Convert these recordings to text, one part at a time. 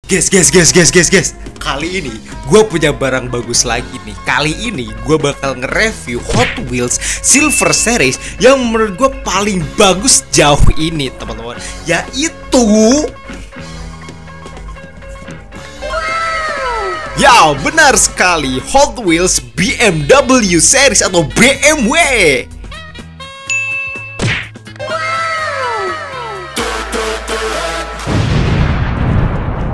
Guys. Kali ini gue punya barang bagus lagi nih. Kali ini gue bakal nge-review Hot Wheels Silver Series yang menurut gue paling bagus jauh ini, teman-teman. Yaitu ya, benar sekali, Hot Wheels BMW Series atau BMW.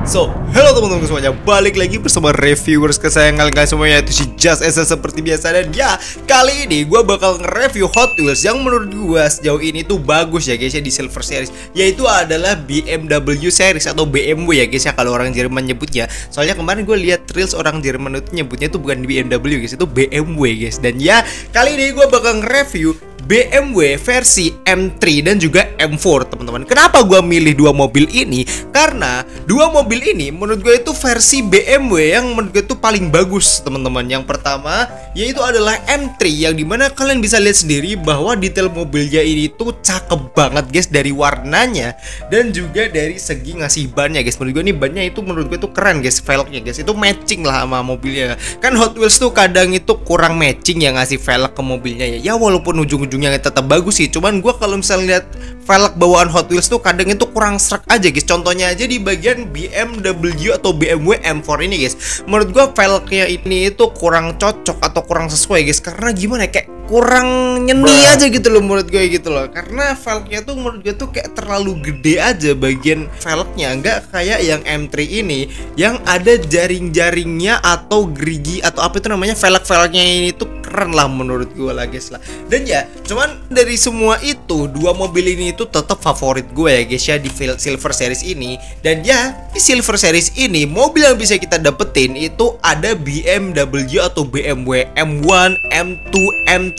So, halo teman-teman semuanya, balik lagi bersama reviewers kesayangan kalian semuanya, itu si Just Esa seperti biasa. Dan ya, kali ini gue bakal nge-review Hot Wheels yang menurut gue sejauh ini tuh bagus ya guys ya di Silver Series, yaitu adalah BMW Series atau BMW ya guys ya kalau orang Jerman nyebutnya. Soalnya kemarin gue lihat reels orang Jerman itu nyebutnya tuh bukan BMW guys, itu BMW guys. Dan ya, kali ini gue bakal nge-review BMW versi M3 dan juga M4 teman-teman. Kenapa gue milih dua mobil ini? Karena dua mobil ini menurut gue itu versi BMW yang menurut gue itu paling bagus teman-teman. Yang pertama yaitu adalah M3, yang dimana kalian bisa lihat sendiri bahwa detail mobilnya ini tuh cakep banget guys, dari warnanya dan juga dari segi ngasih bannya guys. Menurut gue ini bannya itu menurut gue itu keren guys, velgnya guys itu matching lah sama mobilnya. Kan Hot Wheels tuh kadang itu kurang matching ya ngasih velg ke mobilnya ya. Ya walaupun ujung-ujungnya tetap bagus sih, cuman gue kalau misalnya lihat velg bawaan Hot Wheels tuh kadang itu kurang serak aja guys. Contohnya aja di bagian BMW atau BMW M4 ini guys, menurut gue velgnya ini itu kurang cocok atau kurang sesuai guys, karena gimana ya, kayak kurang nyeni aja gitu loh menurut gue gitu loh. Karena velgnya tuh menurut gue tuh kayak terlalu gede aja bagian velgnya, nggak kayak yang M3 ini yang ada jaring-jaringnya atau gerigi atau apa itu namanya, velg-velgnya ini tuh keren lah menurut gue lah guys lah. Dan ya, cuman dari semua itu dua mobil ini itu tetap favorit gue ya guys ya di Silver Series ini. Dan ya, di Silver Series ini mobil yang bisa kita dapetin itu ada BMW atau BMW M1, M2, M3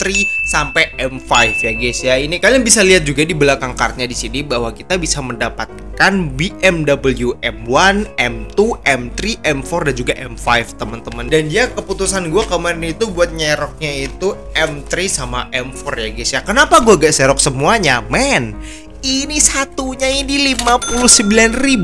sampai M5 ya guys ya. Ini kalian bisa lihat juga di belakang kartnya di sini bahwa kita bisa mendapatkan BMW M1, M2, M3, M4 dan juga M5 teman-teman. Dan ya, keputusan gue kemarin itu buat nyeroknya itu M3 sama M4 ya guys ya. Kenapa gue gak serok semuanya, men? Ini satunya ini 59.990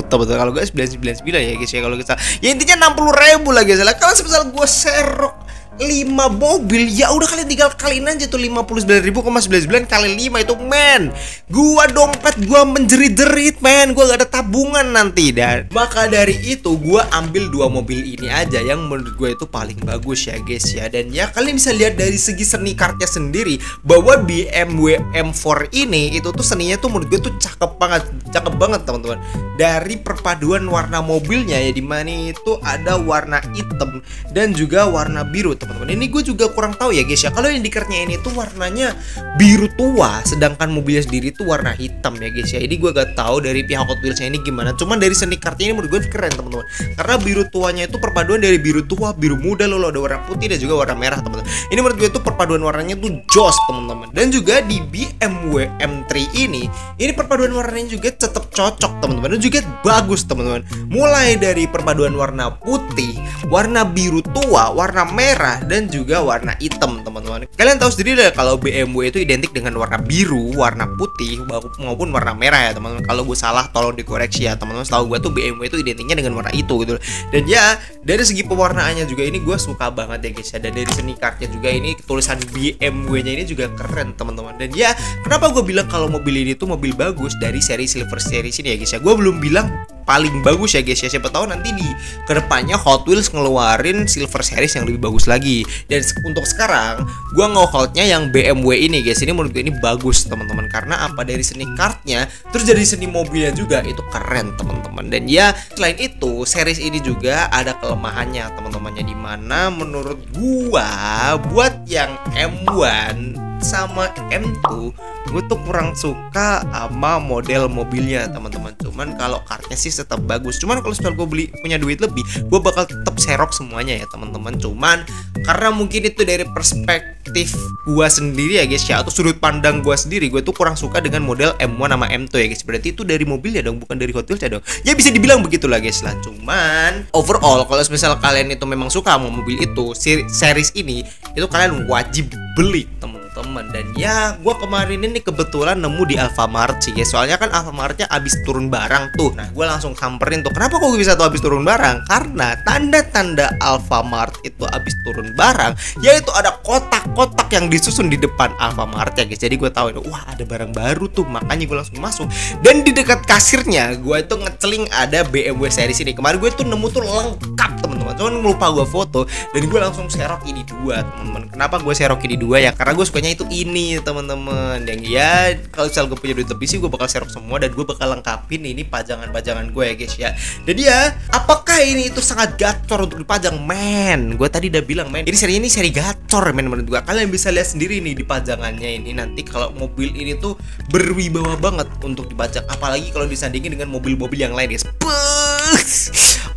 teman-teman. Kalau gue 999 ya guys ya kalau kita. Ya intinya 60.000 lah guys. Kalau semisal gue serok 5 mobil, ya udah kalian tinggal kaliin aja tuh 59.099 kali 5 itu, men. Gua dompet gua menjerit-jerit, men. Gua gak ada tabungan nanti. Dan maka dari itu gua ambil dua mobil ini aja yang menurut gue itu paling bagus ya guys ya. Dan ya, kalian bisa lihat dari segi seni kartnya sendiri bahwa BMW M4 ini itu tuh seninya tuh menurut gue tuh cakep banget teman-teman. Dari perpaduan warna mobilnya ya, dimana itu ada warna hitam dan juga warna biru teman-teman. Ini gue juga kurang tahu ya guys ya, kalau yang di kartnya ini tuh warnanya biru tua, sedangkan mobilnya sendiri tuh warna hitam ya guys ya. Ini gue gak tahu dari pihak Hot Wheelsnya ini gimana, cuman dari seni kartnya ini menurut gue keren teman-teman. Karena biru tuanya itu perpaduan dari biru tua, biru muda, lalu ada warna putih dan juga warna merah teman-teman. Ini menurut gue tuh perpaduan warnanya tuh jos teman-teman. Dan juga di BMW M3 ini perpaduan warnanya juga tetap cocok teman-teman, dan juga bagus teman-teman. Mulai dari perpaduan warna putih, warna biru tua, warna merah dan juga warna hitam teman-teman. Kalian tahu sendiri lah kalau BMW itu identik dengan warna biru, warna putih maupun warna merah ya teman-teman. Kalau gue salah tolong dikoreksi ya teman-teman. Setahu gue tuh BMW itu identiknya dengan warna itu gitu. Dan ya, dari segi pewarnaannya juga ini gue suka banget ya guys ya. Dan dari seni kartnya juga ini tulisan BMW-nya ini juga keren teman-teman. Dan ya, kenapa gue bilang kalau mobil ini tuh mobil bagus dari seri Silver Series ini ya guys ya. Gue belum bilang paling bagus ya guys ya, siapa tahu nanti di kedepannya Hot Wheels ngeluarin Silver Series yang lebih bagus lagi. Dan untuk sekarang gua nge-holdnya yang BMW ini guys. Ini menurut gue ini bagus teman-teman, karena apa, dari seni kartnya terus dari seni mobilnya juga itu keren teman-teman. Dan ya, selain itu series ini juga ada kelemahannya teman-temannya, dimana menurut gua buat yang M1 sama M2 gue tuh kurang suka sama model mobilnya teman-teman. Cuman kalau kartnya sih tetap bagus. Cuman kalau misalnya gue punya duit lebih, gue bakal tetap serok semuanya ya teman-teman. Cuman karena mungkin itu dari perspektif gue sendiri ya guys ya, atau sudut pandang gue sendiri, gue tuh kurang suka dengan model M1 sama M2 ya guys. Berarti itu dari mobilnya dong, bukan dari Hot Wheels ya dong. Ya bisa dibilang begitulah guys lah. Cuman overall kalau misalnya kalian itu memang suka sama mobil itu, series ini, itu kalian wajib beli teman-teman. teman-teman. Dan ya gue kemarin ini kebetulan nemu di Alfamart sih guys. Soalnya kan Alfamartnya abis turun barang tuh. Nah gue langsung samperin tuh. Kenapa kok gue bisa tuh abis turun barang? Karena tanda-tanda Alfamart itu abis turun barang, yaitu ada kotak-kotak yang disusun di depan Alfamart ya guys. Jadi gue tahu wah ada barang baru tuh, makanya gue langsung masuk. Dan di dekat kasirnya gue itu ngeceling ada BMW series ini. Kemarin gue tuh nemu tuh lengkap teman-teman, cuman lupa gue foto. Dan gue langsung serok ini dua teman-teman. Kenapa gue serok ini dua ya? Karena gue sukanya itu ini teman-teman. Dan ya kalau misal gue punya duit lebih sih gue bakal serok semua, dan gue bakal lengkapin ini pajangan-pajangan gue ya guys ya. Jadi ya, apakah ini itu sangat gacor untuk dipajang? Men, gue tadi udah bilang men, ini seri gacor men menurut gue. Kalian bisa lihat sendiri nih di pajangannya ini. Nanti kalau mobil ini tuh berwibawa banget untuk dipajang, apalagi kalau disandingin dengan mobil-mobil yang lain guys.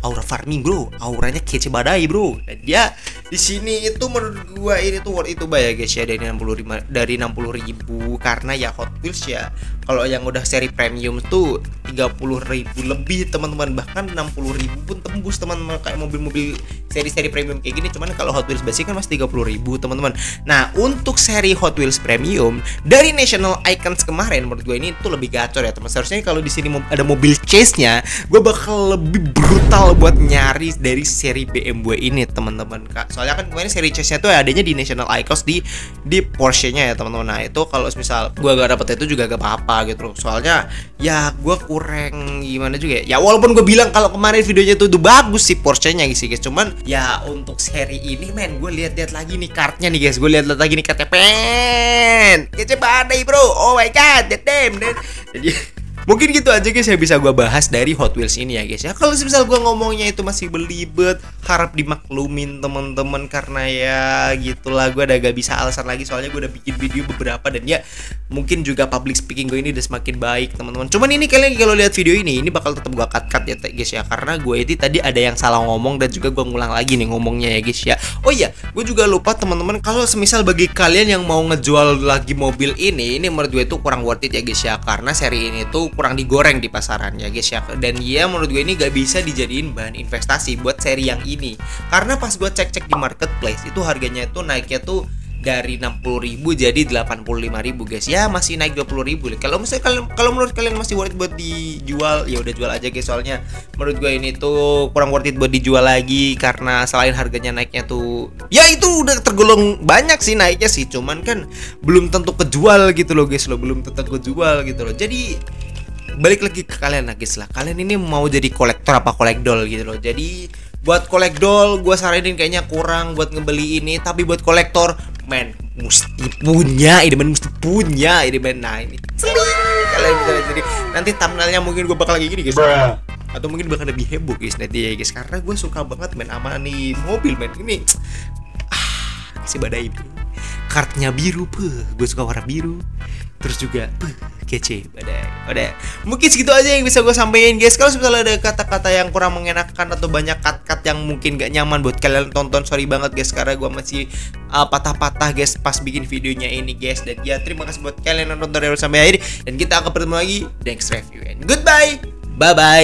Aura farming bro, auranya kece badai bro. Dan dia di sini itu menurut gua ini tuh worth itu ya guys ya, dari 60.000 karena ya Hot Wheels ya. Kalau yang udah seri premium tuh 30.000 lebih teman-teman, bahkan 60.000 pun tembus teman-teman, kayak mobil-mobil seri-seri premium kayak gini. Cuman kalau Hot Wheels basic kan masih 30.000 teman-teman. Nah untuk seri Hot Wheels premium dari National Icons kemarin menurut gue ini tuh lebih gacor ya teman. Seharusnya kalau di sini ada mobil chase-nya, gue bakal lebih brutal buat nyari dari seri BMW ini teman-teman kak. Soalnya kan kemarin seri chase-nya tuh adanya di National Icons di Porsche-nya ya teman-teman. Nah itu kalau misal gue gak dapet itu juga gak apa-apa gitu loh. Soalnya ya gue kurang gimana juga ya. Ya walaupun gue bilang kalau kemarin videonya tuh udah bagus sih Porsche-nya sih guys. Cuman ya untuk seri ini men, gue lihat-lihat lagi nih kartnya nih guys. Gue lihat-lihat lagi nih kartnya pen. Kece badai bro. Oh my god, damn. Jadi mungkin gitu aja guys yang bisa gue bahas dari Hot Wheels ini ya guys ya. Kalau misal gue ngomongnya itu masih belibet, harap dimaklumin teman-teman, karena ya gitulah, gue udah gak bisa alasan lagi. Soalnya gue udah bikin video beberapa dan ya mungkin juga public speaking gue ini udah semakin baik teman-teman. Cuman ini kalian kalau lihat video ini bakal tetap gue cut ya guys ya, karena gue ini tadi ada yang salah ngomong dan juga gue ngulang lagi nih ngomongnya ya guys ya. Oh iya, gue juga lupa teman-teman, kalau semisal bagi kalian yang mau ngejual lagi mobil ini menurut gue itu kurang worth it ya guys ya, karena seri ini tuh kurang digoreng di pasaran ya guys ya. Dan ya menurut gue ini gak bisa dijadiin bahan investasi buat seri yang ini, karena pas gue cek-cek di marketplace itu harganya itu naiknya tuh dari 60.000 jadi 85.000 guys. Ya masih naik 20.000. Kalau misalnya kalau menurut kalian masih worth it buat dijual, ya udah jual aja guys. Soalnya menurut gue ini tuh kurang worth it buat dijual lagi, karena selain harganya naiknya tuh ya itu udah tergolong banyak sih naiknya sih, cuman kan belum tentu kejual gitu loh guys loh, belum tentu kejual gitu loh. Jadi balik lagi ke kalian guys lah, kalian ini mau jadi kolektor apa kolekdol gitu loh. Jadi buat kolekdol gue saranin kayaknya kurang buat ngebeli ini, tapi buat kolektor men mesti punya ini men, mesti punya ini men. Nah ini kalian bisa lihat, jadi nanti thumbnailnya mungkin gue bakal lagi gini guys, atau mungkin bakal lebih heboh guys nanti ya guys, karena gue suka banget men sama nih mobil men ini. Si badai kartnya biru, gue suka warna biru. Terus juga kece badai. Udah, mungkin segitu aja yang bisa gue sampaikan guys. Kalau misalnya ada kata-kata yang kurang mengenakan atau banyak cut-cut yang mungkin gak nyaman buat kalian tonton, sorry banget guys, karena gue masih patah-patah guys pas bikin videonya ini guys. Dan ya terima kasih buat kalian yang nonton sampai akhir, dan kita akan bertemu lagi next review, and goodbye, bye bye.